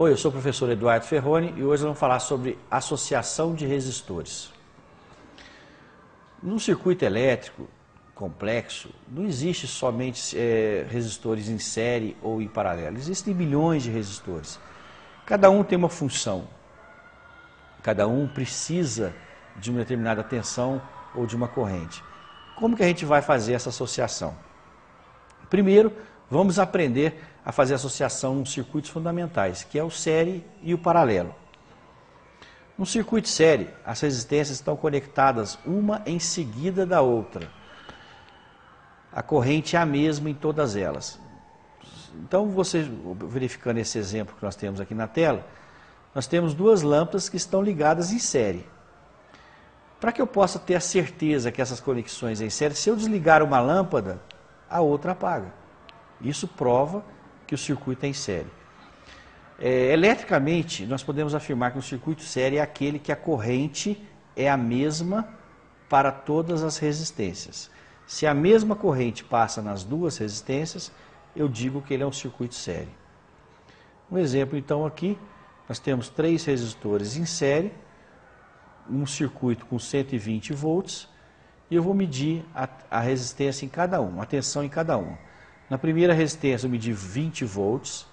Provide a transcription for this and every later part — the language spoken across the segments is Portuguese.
Oi, eu sou o professor Eduardo Ferroni e hoje vamos falar sobre associação de resistores. Num circuito elétrico complexo, não existe somente resistores em série ou em paralelo, existem milhões de resistores. Cada um tem uma função, cada um precisa de uma determinada tensão ou de uma corrente. Como que a gente vai fazer essa associação? Primeiro, vamos aprender a fazer associação nos circuitos fundamentais, que é o série e o paralelo. No circuito série, as resistências estão conectadas uma em seguida da outra. A corrente é a mesma em todas elas. Então, você verificando esse exemplo que nós temos aqui na tela, nós temos duas lâmpadas que estão ligadas em série. Para que eu possa ter a certeza que essas conexões em série, se eu desligar uma lâmpada, a outra apaga. Isso prova que o circuito é em série. Eletricamente, nós podemos afirmar que o circuito série é aquele que a corrente é a mesma para todas as resistências. Se a mesma corrente passa nas duas resistências, eu digo que ele é um circuito série. Um exemplo, então, aqui, nós temos 3 resistores em série, um circuito com 120 volts, e eu vou medir a resistência em cada um, a tensão em cada um. Na primeira resistência eu medi 20 volts,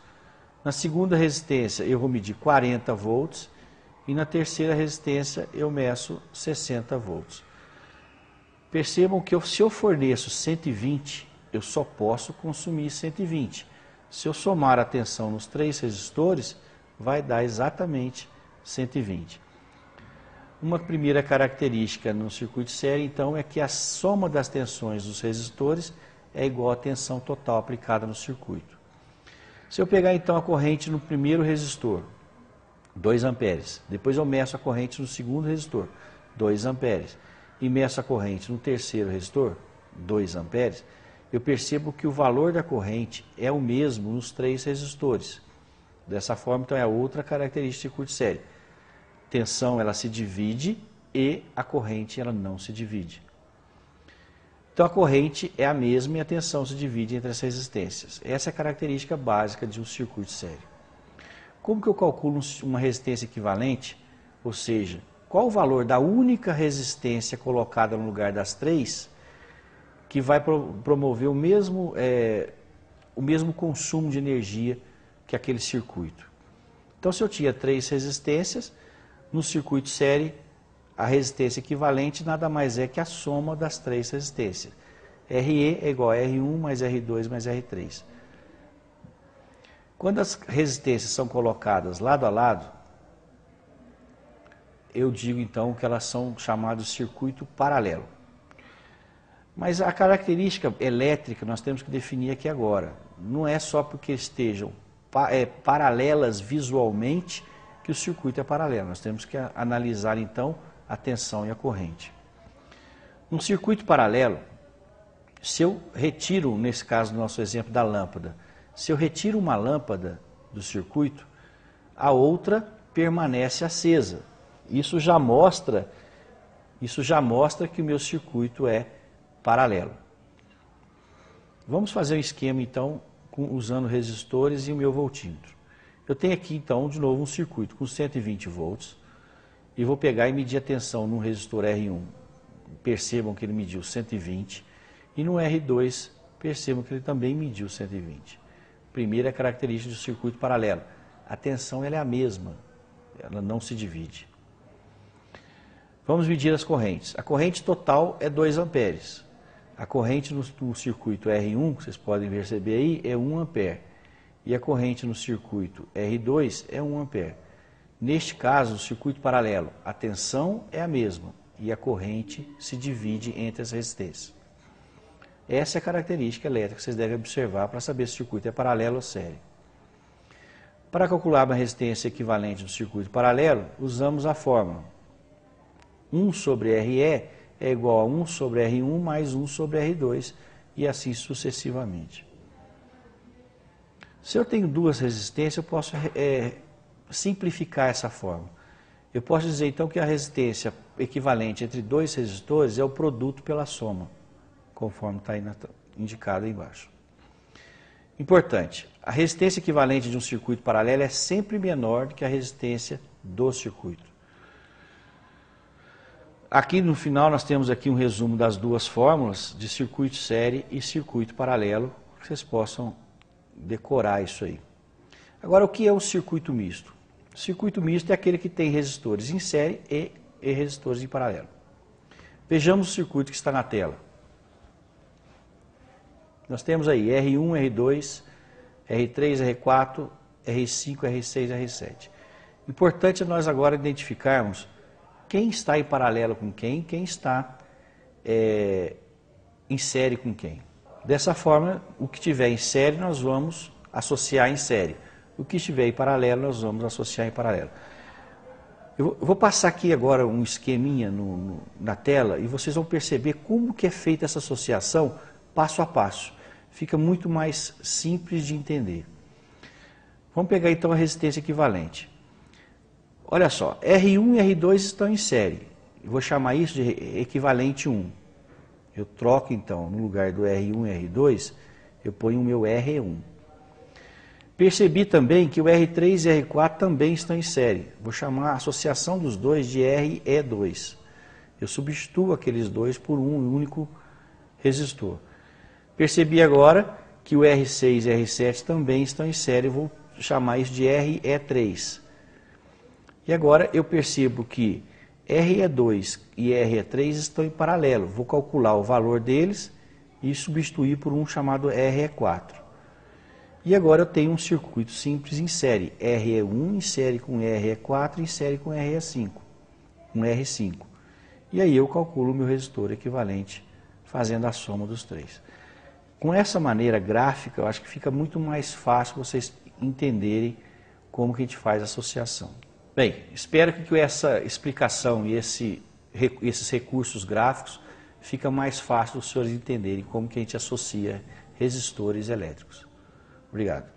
na segunda resistência eu vou medir 40 volts e na terceira resistência eu meço 60 volts. Percebam que se eu forneço 120, eu só posso consumir 120. Se eu somar a tensão nos 3 resistores, vai dar exatamente 120. Uma primeira característica no circuito série, então, é que a soma das tensões dos resistores é igual à tensão total aplicada no circuito. Se eu pegar então a corrente no primeiro resistor, 2 amperes, depois eu meço a corrente no segundo resistor, 2 amperes, e meço a corrente no terceiro resistor, 2 amperes, eu percebo que o valor da corrente é o mesmo nos 3 resistores. Dessa forma, então, é outra característica do circuito série. Tensão, ela se divide e a corrente, ela não se divide. Então a corrente é a mesma e a tensão se divide entre as resistências. Essa é a característica básica de um circuito série. Como que eu calculo uma resistência equivalente? Ou seja, qual o valor da única resistência colocada no lugar das 3 que vai promover o mesmo consumo de energia que aquele circuito? Então, se eu tinha 3 resistências, no circuito série, a resistência equivalente nada mais é que a soma das 3 resistências. RE é igual a R1 mais R2 mais R3. Quando as resistências são colocadas lado a lado, eu digo então que elas são chamadas de circuito paralelo. Mas a característica elétrica nós temos que definir aqui agora. Não é só porque estejam paralelas visualmente que o circuito é paralelo. Nós temos que analisar então a tensão e a corrente. Num circuito paralelo, se eu retiro, nesse caso do nosso exemplo da lâmpada, se eu retiro uma lâmpada do circuito, a outra permanece acesa. Isso já mostra que o meu circuito é paralelo. Vamos fazer um esquema então usando resistores e o meu voltímetro. Eu tenho aqui então de novo um circuito com 120 volts e vou pegar e medir a tensão no resistor R1. Percebam que ele mediu 120 e no R2 percebam que ele também mediu 120. Primeira característica do circuito paralelo, a tensão ela é a mesma, ela não se divide. Vamos medir as correntes. A corrente total é 2 amperes. A corrente no circuito R1, vocês podem perceber aí, é 1 ampere. E a corrente no circuito R2 é 1 ampere. Neste caso, no circuito paralelo, a tensão é a mesma e a corrente se divide entre as resistências. Essa é a característica elétrica que vocês devem observar para saber se o circuito é paralelo ou série. Para calcular uma resistência equivalente do circuito paralelo, usamos a fórmula 1 sobre RE é igual a 1 sobre R1 mais 1 sobre R2 e assim sucessivamente. Se eu tenho 2 resistências, eu posso simplificar essa fórmula. Eu posso dizer então que a resistência equivalente entre 2 resistores é o produto pela soma, conforme está aí indicado aí embaixo. Importante, a resistência equivalente de um circuito paralelo é sempre menor do que a resistência do circuito. Aqui no final nós temos aqui um resumo das duas fórmulas de circuito série e circuito paralelo, que vocês possam decorar isso aí. Agora, o que é o circuito misto? O circuito misto é aquele que tem resistores em série e resistores em paralelo. Vejamos o circuito que está na tela. Nós temos aí R1, R2, R3, R4, R5, R6, R7. Importante é nós agora identificarmos quem está em paralelo com quem está em série com quem. Dessa forma, o que tiver em série nós vamos associar em série. O que estiver em paralelo nós vamos associar em paralelo. Eu vou passar aqui agora um esqueminha na tela e vocês vão perceber como que é feita essa associação passo a passo. Fica muito mais simples de entender. Vamos pegar então a resistência equivalente. Olha só, R1 e R2 estão em série. Eu vou chamar isso de equivalente 1. Eu troco então, no lugar do R1 e R2, eu ponho o meu R1. Percebi também que o R3 e R4 também estão em série. Vou chamar a associação dos dois de RE2. Eu substituo aqueles dois por um único resistor. Percebi agora que o R6 e R7 também estão em série. Vou chamar isso de RE3. E agora eu percebo que RE2 e RE3 estão em paralelo. Vou calcular o valor deles e substituir por um chamado RE4. E agora eu tenho um circuito simples em série. RE1 em série com RE4 em série com RE5. Um R5. E aí eu calculo o meu resistor equivalente fazendo a soma dos três. Com essa maneira gráfica, eu acho que fica muito mais fácil vocês entenderem como que a gente faz a associação. Bem, espero que com essa explicação e esses recursos gráficos fica mais fácil os senhores entenderem como que a gente associa resistores elétricos. Obrigado.